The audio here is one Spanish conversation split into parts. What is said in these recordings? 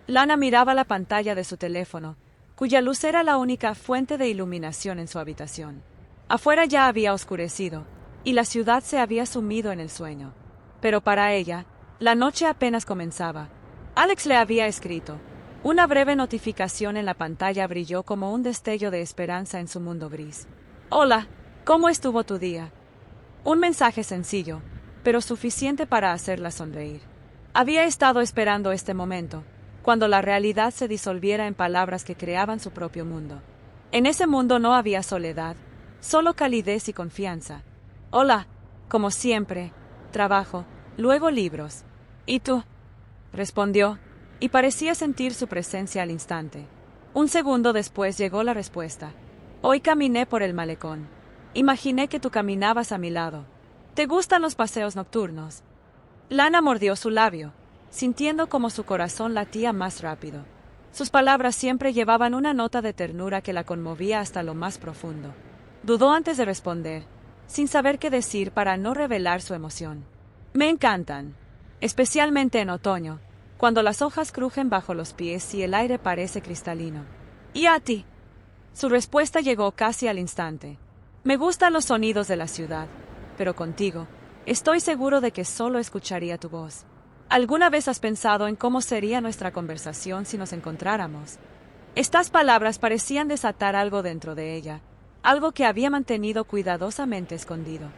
Lana miraba la pantalla de su teléfono, cuya luz era la única fuente de iluminación en su habitación. Afuera ya había oscurecido, y la ciudad se había sumido en el sueño. Pero para ella, la noche apenas comenzaba. Alex le había escrito. Una breve notificación en la pantalla brilló como un destello de esperanza en su mundo gris. Hola, ¿cómo estuvo tu día? Un mensaje sencillo, pero suficiente para hacerla sonreír. Había estado esperando este momento, cuando la realidad se disolviera en palabras que creaban su propio mundo. En ese mundo no había soledad, solo calidez y confianza. Hola, como siempre, trabajo, luego libros. ¿Y tú? Respondió, y parecía sentir su presencia al instante. Un segundo después llegó la respuesta. Hoy caminé por el malecón. Imaginé que tú caminabas a mi lado. ¿Te gustan los paseos nocturnos? Lana mordió su labio, sintiendo como su corazón latía más rápido. Sus palabras siempre llevaban una nota de ternura que la conmovía hasta lo más profundo. Dudó antes de responder, sin saber qué decir para no revelar su emoción. Me encantan, especialmente en otoño, cuando las hojas crujen bajo los pies y el aire parece cristalino. ¿Y a ti? Su respuesta llegó casi al instante. Me gustan los sonidos de la ciudad, pero contigo, estoy seguro de que solo escucharía tu voz. ¿Alguna vez has pensado en cómo sería nuestra conversación si nos encontráramos? Estas palabras parecían desatar algo dentro de ella, algo que había mantenido cuidadosamente escondido.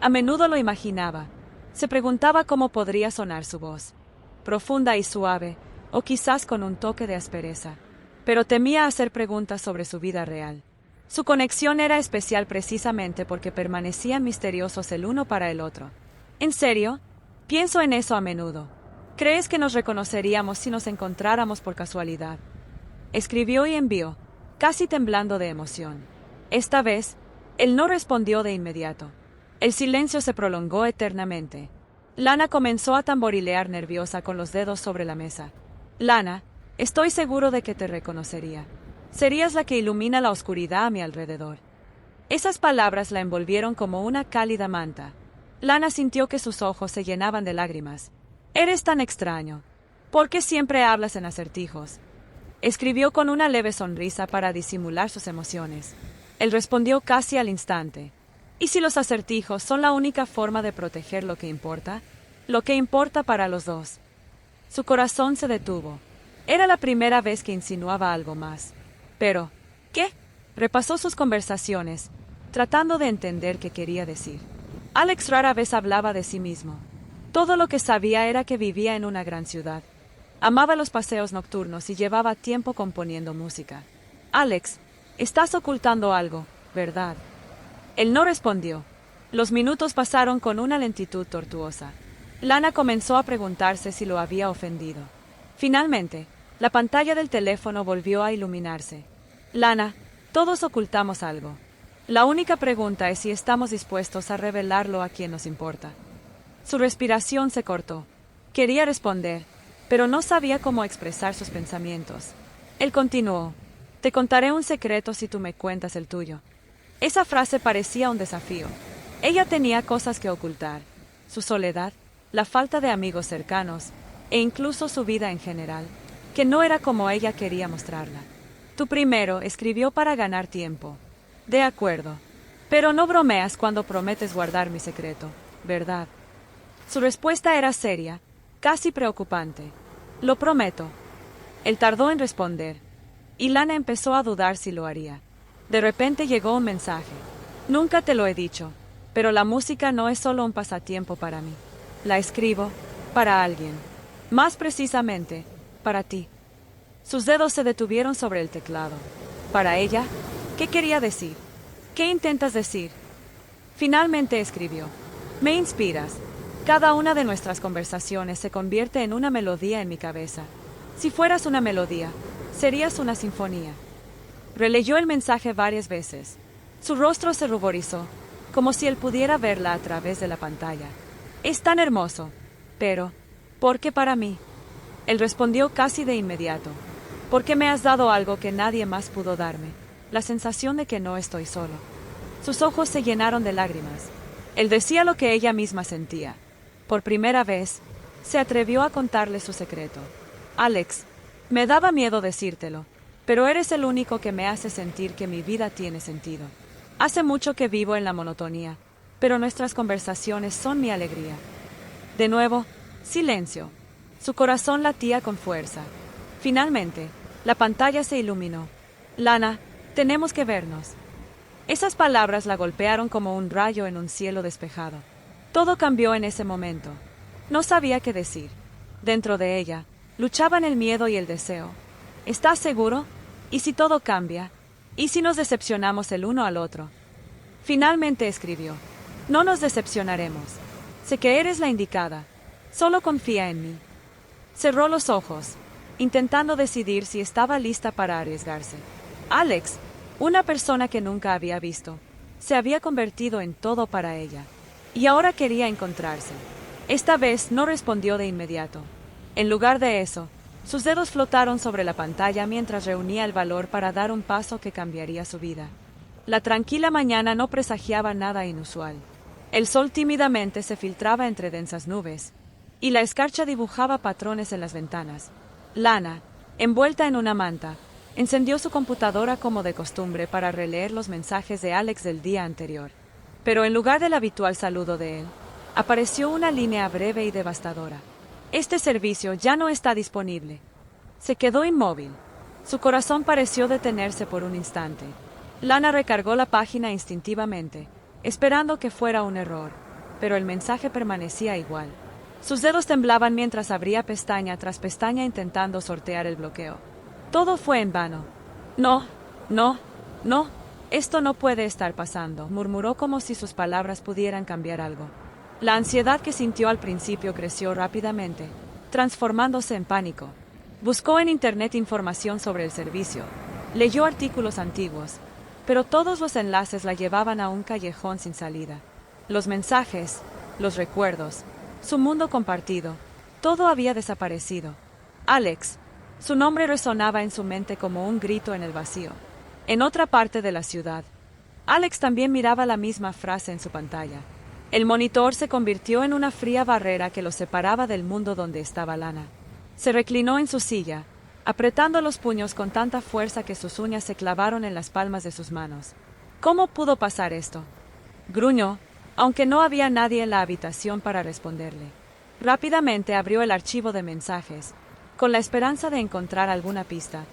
A menudo lo imaginaba. Se preguntaba cómo podría sonar su voz. Profunda y suave, o quizás con un toque de aspereza. Pero temía hacer preguntas sobre su vida real. Su conexión era especial precisamente porque permanecían misteriosos el uno para el otro. ¿En serio? Pienso en eso a menudo. ¿Crees que nos reconoceríamos si nos encontráramos por casualidad? Escribió y envió, casi temblando de emoción. Esta vez, él no respondió de inmediato. El silencio se prolongó eternamente. Lana comenzó a tamborilear nerviosa con los dedos sobre la mesa. Lana, estoy seguro de que te reconocería. Serías la que ilumina la oscuridad a mi alrededor. Esas palabras la envolvieron como una cálida manta. Lana sintió que sus ojos se llenaban de lágrimas. Eres tan extraño. ¿Por qué siempre hablas en acertijos? Escribió con una leve sonrisa para disimular sus emociones. Él respondió casi al instante. ¿Y si los acertijos son la única forma de proteger lo que importa? Lo que importa para los dos. Su corazón se detuvo. Era la primera vez que insinuaba algo más. Pero, ¿qué? Repasó sus conversaciones, tratando de entender qué quería decir. Alex rara vez hablaba de sí mismo. Todo lo que sabía era que vivía en una gran ciudad. Amaba los paseos nocturnos y llevaba tiempo componiendo música. Alex, estás ocultando algo, ¿verdad? Él no respondió. Los minutos pasaron con una lentitud tortuosa. Lana comenzó a preguntarse si lo había ofendido. Finalmente, la pantalla del teléfono volvió a iluminarse. Lana, todos ocultamos algo. La única pregunta es si estamos dispuestos a revelarlo a quien nos importa. Su respiración se cortó. Quería responder, pero no sabía cómo expresar sus pensamientos. Él continuó. Te contaré un secreto si tú me cuentas el tuyo. Esa frase parecía un desafío. Ella tenía cosas que ocultar. Su soledad, la falta de amigos cercanos, e incluso su vida en general, que no era como ella quería mostrarla. Tú primero, escribió para ganar tiempo. De acuerdo. Pero no bromeas cuando prometes guardar mi secreto, ¿verdad? Su respuesta era seria, casi preocupante. Lo prometo. Él tardó en responder, y Lana empezó a dudar si lo haría. De repente llegó un mensaje. Nunca te lo he dicho, pero la música no es solo un pasatiempo para mí. La escribo para alguien. Más precisamente, para ti. Sus dedos se detuvieron sobre el teclado. ¿Para ella? ¿Qué quería decir? ¿Qué intentas decir? Finalmente escribió. Me inspiras. Cada una de nuestras conversaciones se convierte en una melodía en mi cabeza. Si fueras una melodía, serías una sinfonía. Releyó el mensaje varias veces. Su rostro se ruborizó, como si él pudiera verla a través de la pantalla. Es tan hermoso, pero, ¿por qué para mí? Él respondió casi de inmediato. Porque me has dado algo que nadie más pudo darme, la sensación de que no estoy solo. Sus ojos se llenaron de lágrimas. Él decía lo que ella misma sentía. Por primera vez, se atrevió a contarle su secreto. Alex, Me daba miedo decírtelo, pero eres el único que me hace sentir que mi vida tiene sentido. Hace mucho que vivo en la monotonía, pero nuestras conversaciones son mi alegría. De nuevo, silencio. Su corazón latía con fuerza. Finalmente, la pantalla se iluminó. Lana, tenemos que vernos. Esas palabras la golpearon como un rayo en un cielo despejado. Todo cambió en ese momento. No sabía qué decir. Dentro de ella, luchaban el miedo y el deseo. ¿Estás seguro? ¿Y si todo cambia? ¿Y si nos decepcionamos el uno al otro? Finalmente escribió. No nos decepcionaremos. Sé que eres la indicada. Solo confía en mí. Cerró los ojos, intentando decidir si estaba lista para arriesgarse. Alex, una persona que nunca había visto, se había convertido en todo para ella. Y ahora quería encontrarse. Esta vez no respondió de inmediato. En lugar de eso, sus dedos flotaron sobre la pantalla mientras reunía el valor para dar un paso que cambiaría su vida. La tranquila mañana no presagiaba nada inusual. El sol tímidamente se filtraba entre densas nubes, y la escarcha dibujaba patrones en las ventanas. Lana, envuelta en una manta, encendió su computadora como de costumbre para releer los mensajes de Alex del día anterior. Pero en lugar del habitual saludo de él, apareció una línea breve y devastadora. Este servicio ya no está disponible. Se quedó inmóvil. Su corazón pareció detenerse por un instante. Lana recargó la página instintivamente, esperando que fuera un error, pero el mensaje permanecía igual. Sus dedos temblaban mientras abría pestaña tras pestaña intentando sortear el bloqueo. Todo fue en vano. No, no, no, esto no puede estar pasando, murmuró como si sus palabras pudieran cambiar algo. La ansiedad que sintió al principio creció rápidamente, transformándose en pánico. Buscó en Internet información sobre el servicio, leyó artículos antiguos, pero todos los enlaces la llevaban a un callejón sin salida. Los mensajes, los recuerdos, su mundo compartido, todo había desaparecido. Alex, su nombre resonaba en su mente como un grito en el vacío. En otra parte de la ciudad, Alex también miraba la misma frase en su pantalla. El monitor se convirtió en una fría barrera que lo separaba del mundo donde estaba Lana. Se reclinó en su silla, apretando los puños con tanta fuerza que sus uñas se clavaron en las palmas de sus manos. ¿Cómo pudo pasar esto? Gruñó, aunque no había nadie en la habitación para responderle. Rápidamente abrió el archivo de mensajes, con la esperanza de encontrar alguna pista,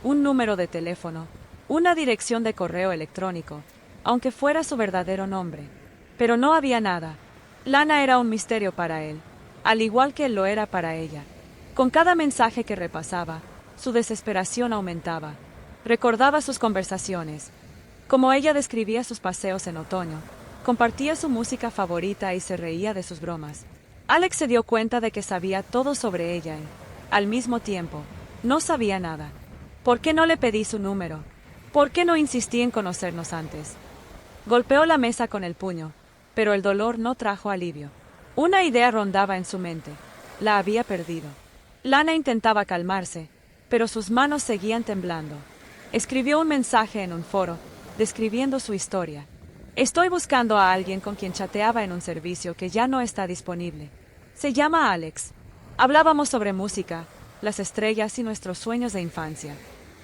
un número de teléfono, una dirección de correo electrónico, aunque fuera su verdadero nombre. Pero no había nada. Lana era un misterio para él, al igual que él lo era para ella. Con cada mensaje que repasaba, su desesperación aumentaba. Recordaba sus conversaciones, como ella describía sus paseos en otoño, compartía su música favorita y se reía de sus bromas. Alex se dio cuenta de que sabía todo sobre ella y, al mismo tiempo, no sabía nada. ¿Por qué no le pedí su número? ¿Por qué no insistí en conocernos antes? Golpeó la mesa con el puño, pero el dolor no trajo alivio. Una idea rondaba en su mente. La había perdido. Lana intentaba calmarse, pero sus manos seguían temblando. Escribió un mensaje en un foro, describiendo su historia. Estoy buscando a alguien con quien chateaba en un servicio que ya no está disponible. Se llama Alex. Hablábamos sobre música, las estrellas y nuestros sueños de infancia.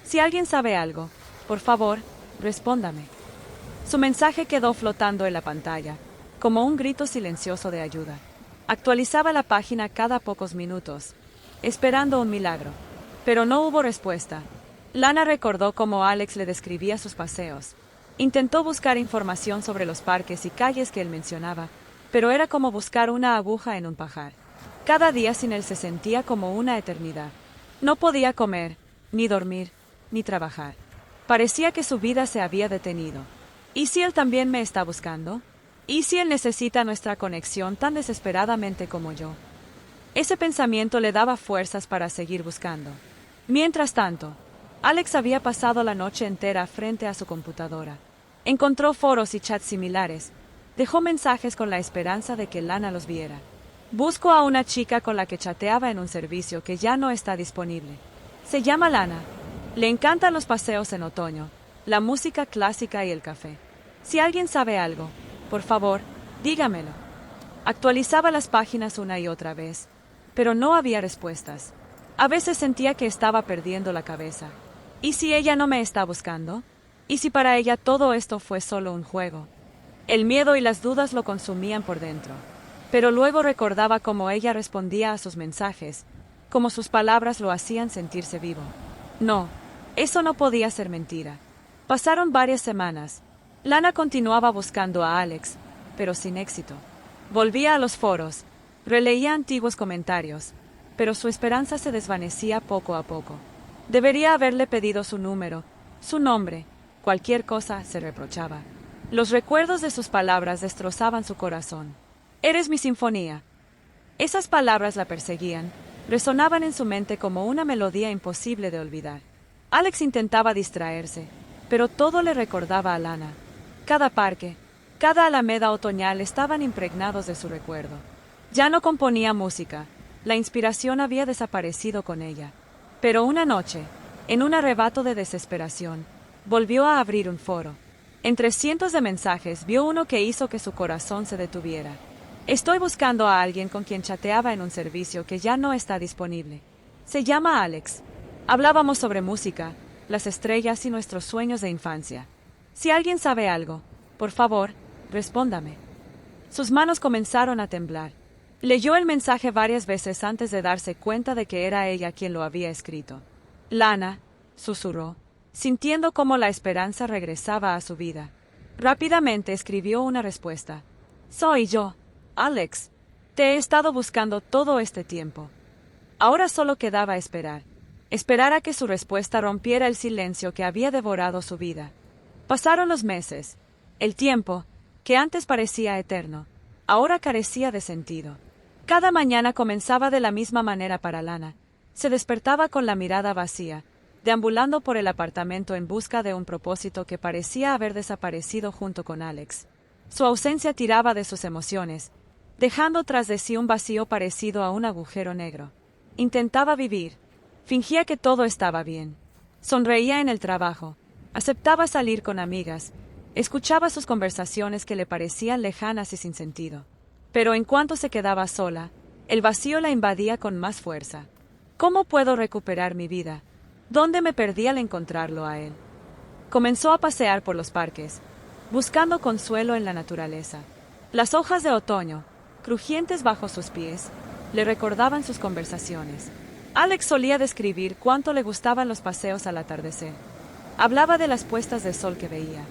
Si alguien sabe algo, por favor, respóndame. Su mensaje quedó flotando en la pantalla, como un grito silencioso de ayuda. Actualizaba la página cada pocos minutos, esperando un milagro. Pero no hubo respuesta. Lana recordó cómo Alex le describía sus paseos. Intentó buscar información sobre los parques y calles que él mencionaba, pero era como buscar una aguja en un pajar. Cada día sin él se sentía como una eternidad. No podía comer, ni dormir, ni trabajar. Parecía que su vida se había detenido. ¿Y si él también me está buscando? ¿Y si él necesita nuestra conexión tan desesperadamente como yo? Ese pensamiento le daba fuerzas para seguir buscando. Mientras tanto, Alex había pasado la noche entera frente a su computadora. Encontró foros y chats similares. Dejó mensajes con la esperanza de que Lana los viera. Busco a una chica con la que chateaba en un servicio que ya no está disponible. Se llama Lana. Le encantan los paseos en otoño, la música clásica y el café. Si alguien sabe algo, por favor, dígamelo. Actualizaba las páginas una y otra vez, pero no había respuestas. A veces sentía que estaba perdiendo la cabeza. ¿Y si ella no me está buscando? ¿Y si para ella todo esto fue solo un juego? El miedo y las dudas lo consumían por dentro. Pero luego recordaba cómo ella respondía a sus mensajes, cómo sus palabras lo hacían sentirse vivo. No, eso no podía ser mentira. Pasaron varias semanas. Lana continuaba buscando a Alex, pero sin éxito. Volvía a los foros, releía antiguos comentarios, pero su esperanza se desvanecía poco a poco. Debería haberle pedido su número, su nombre, cualquier cosa, se reprochaba. Los recuerdos de sus palabras destrozaban su corazón. Eres mi sinfonía. Esas palabras la perseguían, resonaban en su mente como una melodía imposible de olvidar. Alex intentaba distraerse, pero todo le recordaba a Lana. Cada parque, cada alameda otoñal estaban impregnados de su recuerdo. Ya no componía música, la inspiración había desaparecido con ella. Pero una noche, en un arrebato de desesperación, volvió a abrir un foro. Entre cientos de mensajes vio uno que hizo que su corazón se detuviera. Estoy buscando a alguien con quien chateaba en un servicio que ya no está disponible. Se llama Alex. Hablábamos sobre música, las estrellas y nuestros sueños de infancia. Si alguien sabe algo, por favor, respóndame. Sus manos comenzaron a temblar. Leyó el mensaje varias veces antes de darse cuenta de que era ella quien lo había escrito. Lana, susurró, sintiendo cómo la esperanza regresaba a su vida. Rápidamente escribió una respuesta. Soy yo, Alex. Te he estado buscando todo este tiempo. Ahora solo quedaba esperar. Esperar a que su respuesta rompiera el silencio que había devorado su vida. Pasaron los meses. El tiempo, que antes parecía eterno, ahora carecía de sentido. Cada mañana comenzaba de la misma manera para Lana. Se despertaba con la mirada vacía, deambulando por el apartamento en busca de un propósito que parecía haber desaparecido junto con Alex. Su ausencia tiraba de sus emociones, dejando tras de sí un vacío parecido a un agujero negro. Intentaba vivir. Fingía que todo estaba bien. Sonreía en el trabajo. Aceptaba salir con amigas. Escuchaba sus conversaciones que le parecían lejanas y sin sentido. Pero en cuanto se quedaba sola, el vacío la invadía con más fuerza. ¿Cómo puedo recuperar mi vida? ¿Dónde me perdí al encontrarlo a él? Comenzó a pasear por los parques, buscando consuelo en la naturaleza. Las hojas de otoño, crujientes bajo sus pies, le recordaban sus conversaciones. Alex solía describir cuánto le gustaban los paseos al atardecer. Hablaba de las puestas de sol que veía.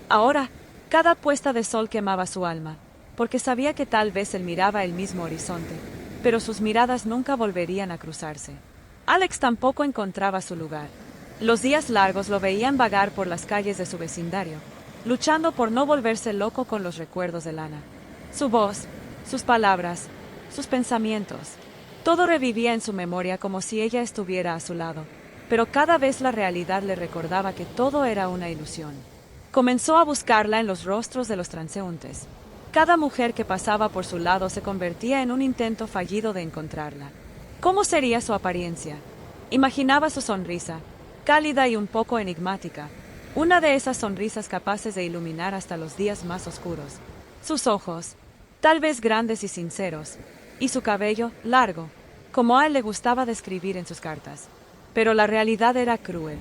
Ahora, cada puesta de sol quemaba su alma, porque sabía que tal vez él miraba el mismo horizonte, pero sus miradas nunca volverían a cruzarse. Alex tampoco encontraba su lugar. Los días largos lo veían vagar por las calles de su vecindario, luchando por no volverse loco con los recuerdos de Lana. Su voz, sus palabras, sus pensamientos, todo revivía en su memoria como si ella estuviera a su lado, pero cada vez la realidad le recordaba que todo era una ilusión. Comenzó a buscarla en los rostros de los transeúntes. Cada mujer que pasaba por su lado se convertía en un intento fallido de encontrarla. ¿Cómo sería su apariencia? Imaginaba su sonrisa, cálida y un poco enigmática, una de esas sonrisas capaces de iluminar hasta los días más oscuros. Sus ojos, tal vez grandes y sinceros, y su cabello, largo, como a él le gustaba describir en sus cartas. Pero la realidad era cruel.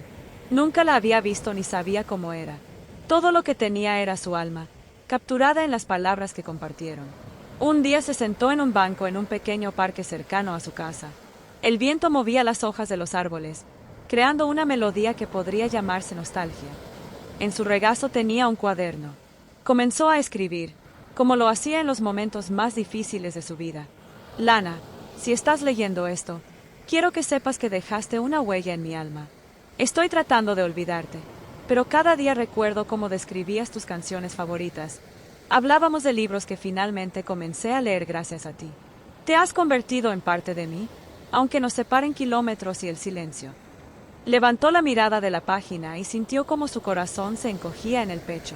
Nunca la había visto ni sabía cómo era. Todo lo que tenía era su alma, capturada en las palabras que compartieron. Un día se sentó en un banco en un pequeño parque cercano a su casa. El viento movía las hojas de los árboles, creando una melodía que podría llamarse nostalgia. En su regazo tenía un cuaderno. Comenzó a escribir, como lo hacía en los momentos más difíciles de su vida. Lana, si estás leyendo esto, quiero que sepas que dejaste una huella en mi alma. Estoy tratando de olvidarte, pero cada día recuerdo cómo describías tus canciones favoritas. Hablábamos de libros que finalmente comencé a leer gracias a ti. Te has convertido en parte de mí, aunque nos separen kilómetros y el silencio. Levantó la mirada de la página y sintió cómo su corazón se encogía en el pecho.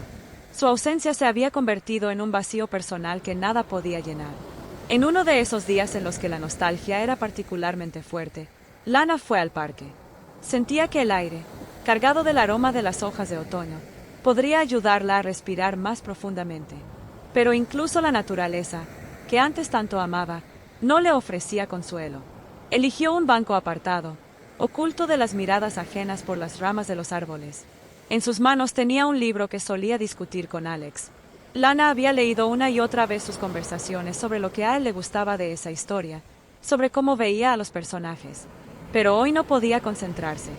Su ausencia se había convertido en un vacío personal que nada podía llenar. En uno de esos días en los que la nostalgia era particularmente fuerte, Lana fue al parque. Sentía que el aire, cargado del aroma de las hojas de otoño, podría ayudarla a respirar más profundamente. Pero incluso la naturaleza, que antes tanto amaba, no le ofrecía consuelo. Eligió un banco apartado, oculto de las miradas ajenas por las ramas de los árboles. En sus manos tenía un libro que solía discutir con Alex. Lana había leído una y otra vez sus conversaciones sobre lo que a él le gustaba de esa historia, sobre cómo veía a los personajes. Pero hoy no podía concentrarse.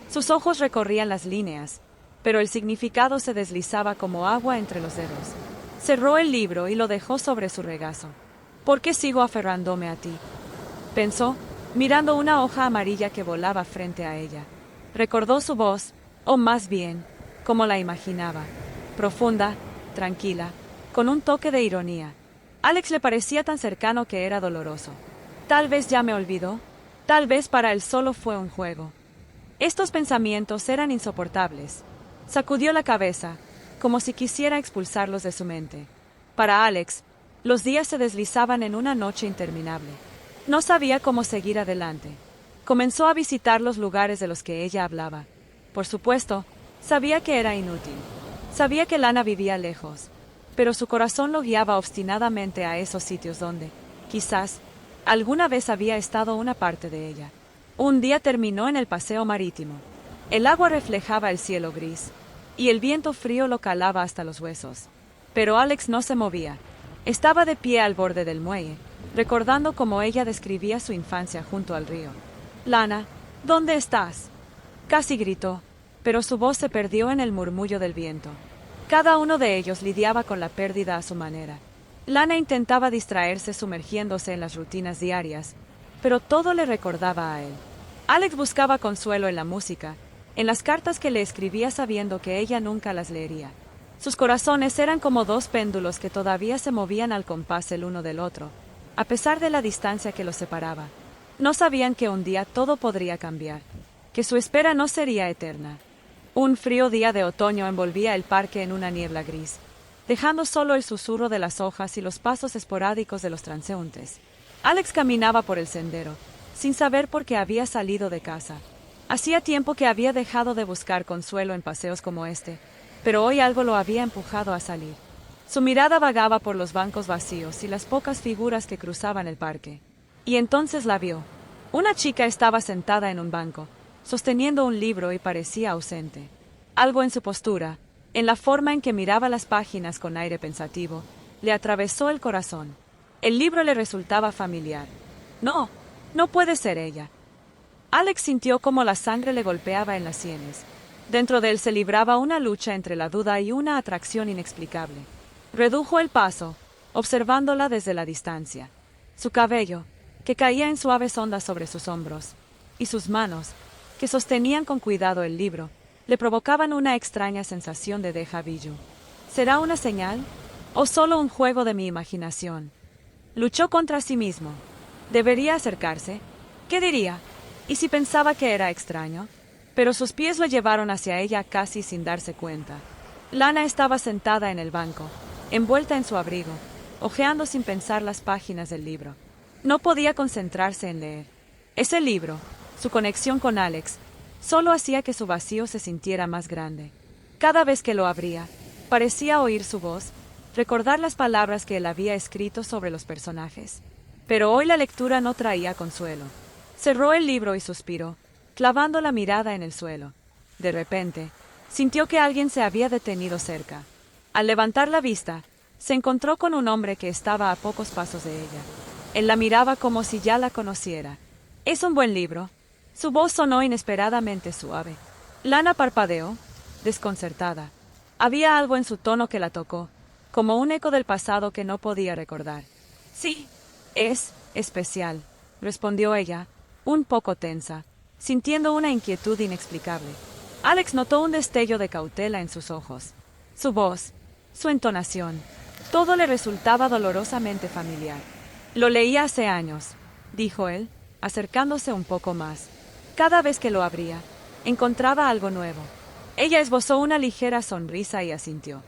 Sus ojos recorrían las líneas, pero el significado se deslizaba como agua entre los dedos. Cerró el libro y lo dejó sobre su regazo. ¿Por qué sigo aferrándome a ti?, pensó, mirando una hoja amarilla que volaba frente a ella. Recordó su voz, o más bien, como la imaginaba, profunda, tranquila, con un toque de ironía. Alex le parecía tan cercano que era doloroso. Tal vez ya me olvidó, tal vez para él solo fue un juego. Estos pensamientos eran insoportables. Sacudió la cabeza, como si quisiera expulsarlos de su mente. Para Alex, los días se deslizaban en una noche interminable. No sabía cómo seguir adelante. Comenzó a visitar los lugares de los que ella hablaba. Por supuesto, sabía que era inútil. Sabía que Lana vivía lejos, pero su corazón lo guiaba obstinadamente a esos sitios donde, quizás, alguna vez había estado una parte de ella. Un día terminó en el paseo marítimo. El agua reflejaba el cielo gris, y el viento frío lo calaba hasta los huesos. Pero Alex no se movía. Estaba de pie al borde del muelle, recordando cómo ella describía su infancia junto al río. «Lana, ¿dónde estás?», casi gritó, pero su voz se perdió en el murmullo del viento. Cada uno de ellos lidiaba con la pérdida a su manera. Lana intentaba distraerse sumergiéndose en las rutinas diarias, pero todo le recordaba a él. Alex buscaba consuelo en la música, en las cartas que le escribía sabiendo que ella nunca las leería. Sus corazones eran como dos péndulos que todavía se movían al compás el uno del otro, a pesar de la distancia que los separaba. No sabían que un día todo podría cambiar, que su espera no sería eterna. Un frío día de otoño envolvía el parque en una niebla gris, dejando solo el susurro de las hojas y los pasos esporádicos de los transeúntes. Alex caminaba por el sendero, sin saber por qué había salido de casa. Hacía tiempo que había dejado de buscar consuelo en paseos como este, pero hoy algo lo había empujado a salir. Su mirada vagaba por los bancos vacíos y las pocas figuras que cruzaban el parque. Y entonces la vio. Una chica estaba sentada en un banco, sosteniendo un libro y parecía ausente. Algo en su postura, en la forma en que miraba las páginas con aire pensativo, le atravesó el corazón. El libro le resultaba familiar. No, no puede ser ella. Alex sintió como la sangre le golpeaba en las sienes. Dentro de él se libraba una lucha entre la duda y una atracción inexplicable. Redujo el paso, observándola desde la distancia. Su cabello, que caía en suaves ondas sobre sus hombros, y sus manos, que sostenían con cuidado el libro, le provocaban una extraña sensación de déjà vu. ¿Será una señal? ¿O solo un juego de mi imaginación? Luchó contra sí mismo. ¿Debería acercarse? ¿Qué diría? ¿Y si pensaba que era extraño? Pero sus pies lo llevaron hacia ella casi sin darse cuenta. Lana estaba sentada en el banco, envuelta en su abrigo, hojeando sin pensar las páginas del libro. No podía concentrarse en leer. Ese libro, su conexión con Alex, solo hacía que su vacío se sintiera más grande. Cada vez que lo abría, parecía oír su voz, recordar las palabras que él había escrito sobre los personajes. Pero hoy la lectura no traía consuelo. Cerró el libro y suspiró, clavando la mirada en el suelo. De repente, sintió que alguien se había detenido cerca. Al levantar la vista, se encontró con un hombre que estaba a pocos pasos de ella. Él la miraba como si ya la conociera. «Es un buen libro». Su voz sonó inesperadamente suave. Lana parpadeó, desconcertada. Había algo en su tono que la tocó, como un eco del pasado que no podía recordar. «Sí, es especial», respondió ella, un poco tensa, sintiendo una inquietud inexplicable. Alex notó un destello de cautela en sus ojos. Su voz, su entonación, todo le resultaba dolorosamente familiar. «Lo leí hace años», dijo él, acercándose un poco más. Cada vez que lo abría, encontraba algo nuevo. Ella esbozó una ligera sonrisa y asintió.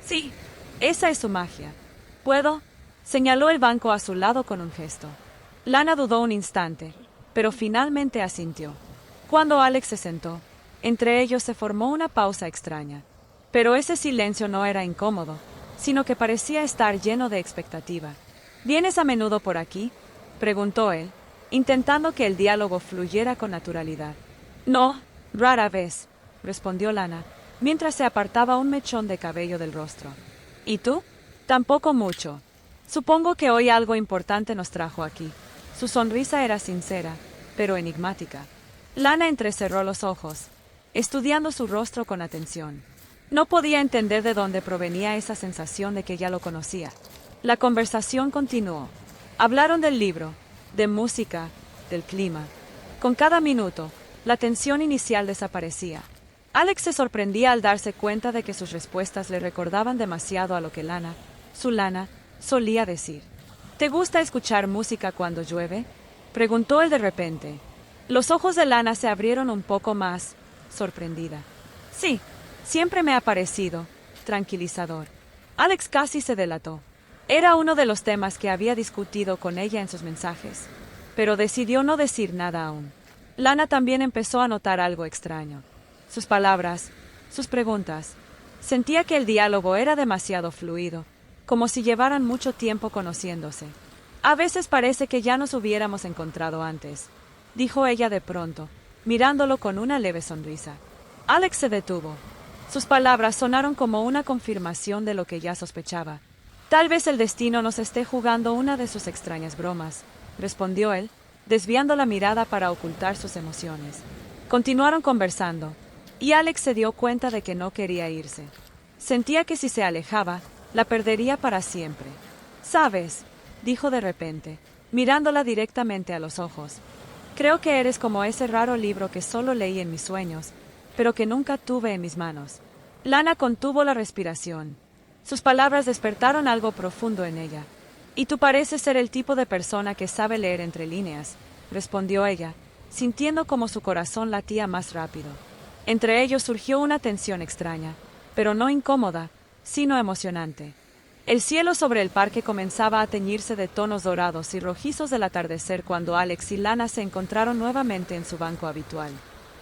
«Sí, esa es su magia». «¿Puedo?», señaló el banco a su lado con un gesto. Lana dudó un instante, pero finalmente asintió. Cuando Alex se sentó, entre ellos se formó una pausa extraña. Pero ese silencio no era incómodo, sino que parecía estar lleno de expectativa. «¿Vienes a menudo por aquí?», preguntó él, intentando que el diálogo fluyera con naturalidad. No, rara vez, respondió Lana, mientras se apartaba un mechón de cabello del rostro. ¿Y tú? Tampoco mucho. Supongo que hoy algo importante nos trajo aquí. Su sonrisa era sincera, pero enigmática. Lana entrecerró los ojos, estudiando su rostro con atención. No podía entender de dónde provenía esa sensación de que ya lo conocía. La conversación continuó. Hablaron del libro, de música, del clima. Con cada minuto, la tensión inicial desaparecía. Alex se sorprendía al darse cuenta de que sus respuestas le recordaban demasiado a lo que Lana, su Lana, solía decir. ¿Te gusta escuchar música cuando llueve?, preguntó él de repente. Los ojos de Lana se abrieron un poco más, sorprendida. Sí, siempre me ha parecido tranquilizador. Alex casi se delató. Era uno de los temas que había discutido con ella en sus mensajes, pero decidió no decir nada aún. Lana también empezó a notar algo extraño. Sus palabras, sus preguntas. Sentía que el diálogo era demasiado fluido, como si llevaran mucho tiempo conociéndose. A veces parece que ya nos hubiéramos encontrado antes, dijo ella de pronto, mirándolo con una leve sonrisa. Alex se detuvo. Sus palabras sonaron como una confirmación de lo que ya sospechaba. Tal vez el destino nos esté jugando una de sus extrañas bromas, respondió él, desviando la mirada para ocultar sus emociones. Continuaron conversando, y Alex se dio cuenta de que no quería irse. Sentía que si se alejaba, la perdería para siempre. ¿Sabes?, dijo de repente, mirándola directamente a los ojos. Creo que eres como ese raro libro que solo leí en mis sueños, pero que nunca tuve en mis manos. Lana contuvo la respiración. Sus palabras despertaron algo profundo en ella. Y tú pareces ser el tipo de persona que sabe leer entre líneas, respondió ella, sintiendo como su corazón latía más rápido. Entre ellos surgió una tensión extraña, pero no incómoda, sino emocionante. El cielo sobre el parque comenzaba a teñirse de tonos dorados y rojizos del atardecer cuando Alex y Lana se encontraron nuevamente en su banco habitual.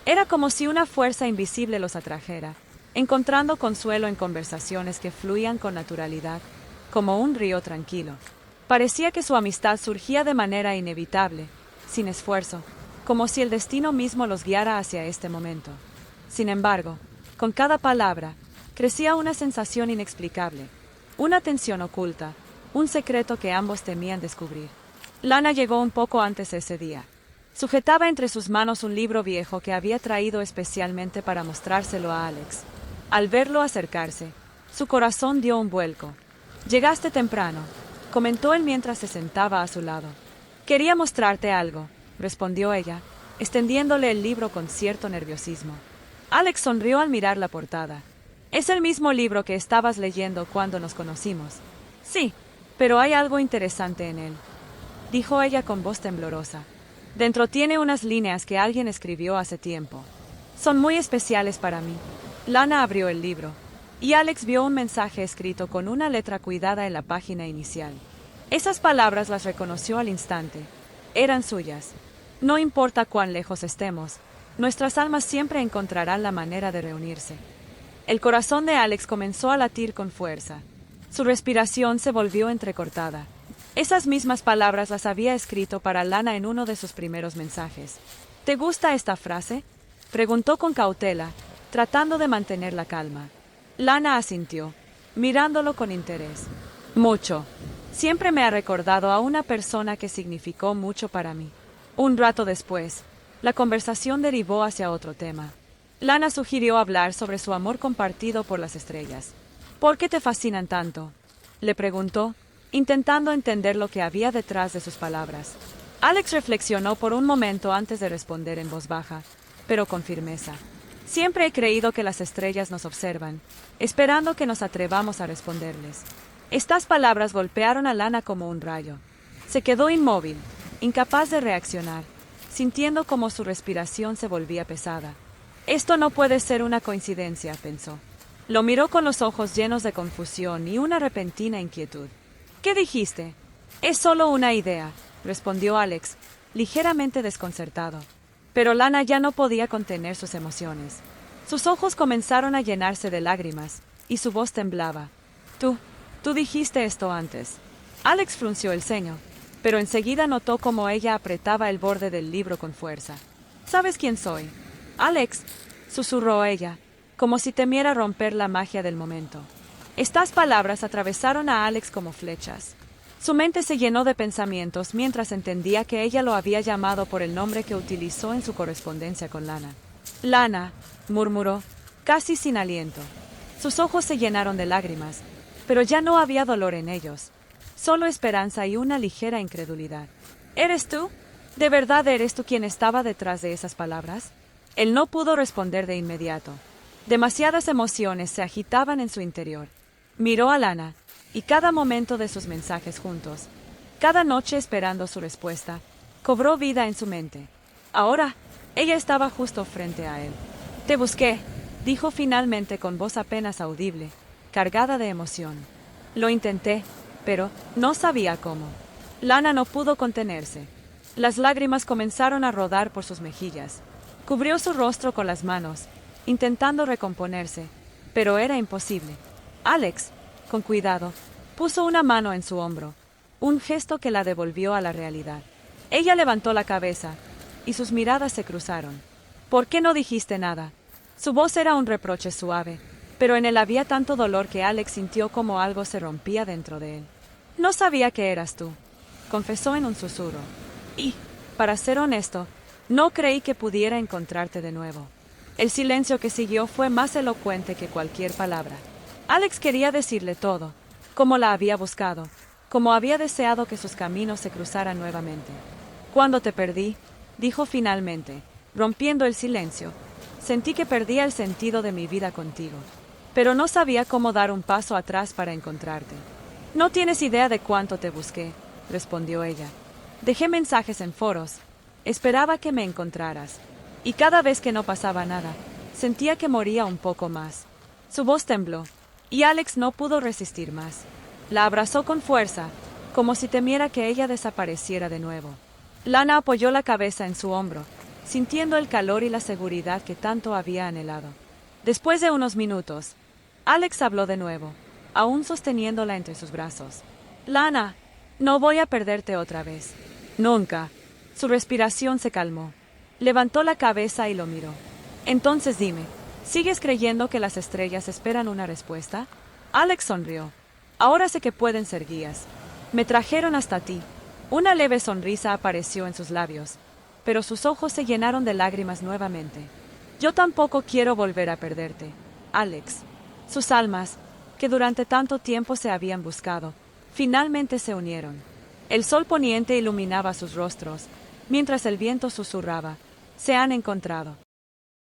Era como si una fuerza invisible los atrajera, encontrando consuelo en conversaciones que fluían con naturalidad, como un río tranquilo. Parecía que su amistad surgía de manera inevitable, sin esfuerzo, como si el destino mismo los guiara hacia este momento. Sin embargo, con cada palabra, crecía una sensación inexplicable, una tensión oculta, un secreto que ambos temían descubrir. Lana llegó un poco antes ese día. Sujetaba entre sus manos un libro viejo que había traído especialmente para mostrárselo a Alex. Al verlo acercarse, su corazón dio un vuelco. «Llegaste temprano», comentó él mientras se sentaba a su lado. «Quería mostrarte algo», respondió ella, extendiéndole el libro con cierto nerviosismo. Alex sonrió al mirar la portada. «Es el mismo libro que estabas leyendo cuando nos conocimos». «Sí, pero hay algo interesante en él», dijo ella con voz temblorosa. «Dentro tiene unas líneas que alguien escribió hace tiempo. Son muy especiales para mí». Lana abrió el libro, y Alex vio un mensaje escrito con una letra cuidada en la página inicial. Esas palabras las reconoció al instante. Eran suyas. No importa cuán lejos estemos, nuestras almas siempre encontrarán la manera de reunirse. El corazón de Alex comenzó a latir con fuerza. Su respiración se volvió entrecortada. Esas mismas palabras las había escrito para Lana en uno de sus primeros mensajes. «¿Te gusta esta frase?», preguntó con cautela, tratando de mantener la calma. Lana asintió, mirándolo con interés. «Mucho. Siempre me ha recordado a una persona que significó mucho para mí». Un rato después, la conversación derivó hacia otro tema. Lana sugirió hablar sobre su amor compartido por las estrellas. «¿Por qué te fascinan tanto?», le preguntó, intentando entender lo que había detrás de sus palabras. Alex reflexionó por un momento antes de responder en voz baja, pero con firmeza. «Siempre he creído que las estrellas nos observan, esperando que nos atrevamos a responderles». Estas palabras golpearon a Lana como un rayo. Se quedó inmóvil, incapaz de reaccionar, sintiendo como su respiración se volvía pesada. «Esto no puede ser una coincidencia», pensó. Lo miró con los ojos llenos de confusión y una repentina inquietud. «¿Qué dijiste?». «Es solo una idea», respondió Alex, ligeramente desconcertado. Pero Lana ya no podía contener sus emociones. Sus ojos comenzaron a llenarse de lágrimas, y su voz temblaba. Tú dijiste esto antes». Alex frunció el ceño, pero enseguida notó cómo ella apretaba el borde del libro con fuerza. ¿Sabes quién soy? Alex, susurró ella, como si temiera romper la magia del momento. Estas palabras atravesaron a Alex como flechas. Su mente se llenó de pensamientos mientras entendía que ella lo había llamado por el nombre que utilizó en su correspondencia con Lana. Lana, murmuró, casi sin aliento. Sus ojos se llenaron de lágrimas, pero ya no había dolor en ellos, solo esperanza y una ligera incredulidad. ¿Eres tú? ¿De verdad eres tú quien estaba detrás de esas palabras? Él no pudo responder de inmediato. Demasiadas emociones se agitaban en su interior. Miró a Lana, y cada momento de sus mensajes juntos, cada noche esperando su respuesta, cobró vida en su mente. Ahora, ella estaba justo frente a él. Te busqué, dijo finalmente con voz apenas audible, cargada de emoción. Lo intenté, pero no sabía cómo. Lana no pudo contenerse. Las lágrimas comenzaron a rodar por sus mejillas. Cubrió su rostro con las manos, intentando recomponerse, pero era imposible. Alex, con cuidado, puso una mano en su hombro, un gesto que la devolvió a la realidad. Ella levantó la cabeza, y sus miradas se cruzaron. ¿Por qué no dijiste nada? Su voz era un reproche suave, pero en él había tanto dolor que Alex sintió como algo se rompía dentro de él. No sabía que eras tú, confesó en un susurro. Y, para ser honesto, no creí que pudiera encontrarte de nuevo. El silencio que siguió fue más elocuente que cualquier palabra. Alex quería decirle todo, cómo la había buscado, cómo había deseado que sus caminos se cruzaran nuevamente. Cuando te perdí, dijo finalmente, rompiendo el silencio, sentí que perdía el sentido de mi vida contigo, pero no sabía cómo dar un paso atrás para encontrarte. No tienes idea de cuánto te busqué, respondió ella. Dejé mensajes en foros, esperaba que me encontraras, y cada vez que no pasaba nada, sentía que moría un poco más. Su voz tembló, y Alex no pudo resistir más. La abrazó con fuerza, como si temiera que ella desapareciera de nuevo. Lana apoyó la cabeza en su hombro, sintiendo el calor y la seguridad que tanto había anhelado. Después de unos minutos, Alex habló de nuevo, aún sosteniéndola entre sus brazos. Lana, no voy a perderte otra vez. Nunca. Su respiración se calmó. Levantó la cabeza y lo miró. Entonces dime, ¿sigues creyendo que las estrellas esperan una respuesta? Alex sonrió. Ahora sé que pueden ser guías. Me trajeron hasta ti. Una leve sonrisa apareció en sus labios, pero sus ojos se llenaron de lágrimas nuevamente. Yo tampoco quiero volver a perderte, Alex. Sus almas, que durante tanto tiempo se habían buscado, finalmente se unieron. El sol poniente iluminaba sus rostros, mientras el viento susurraba, se han encontrado.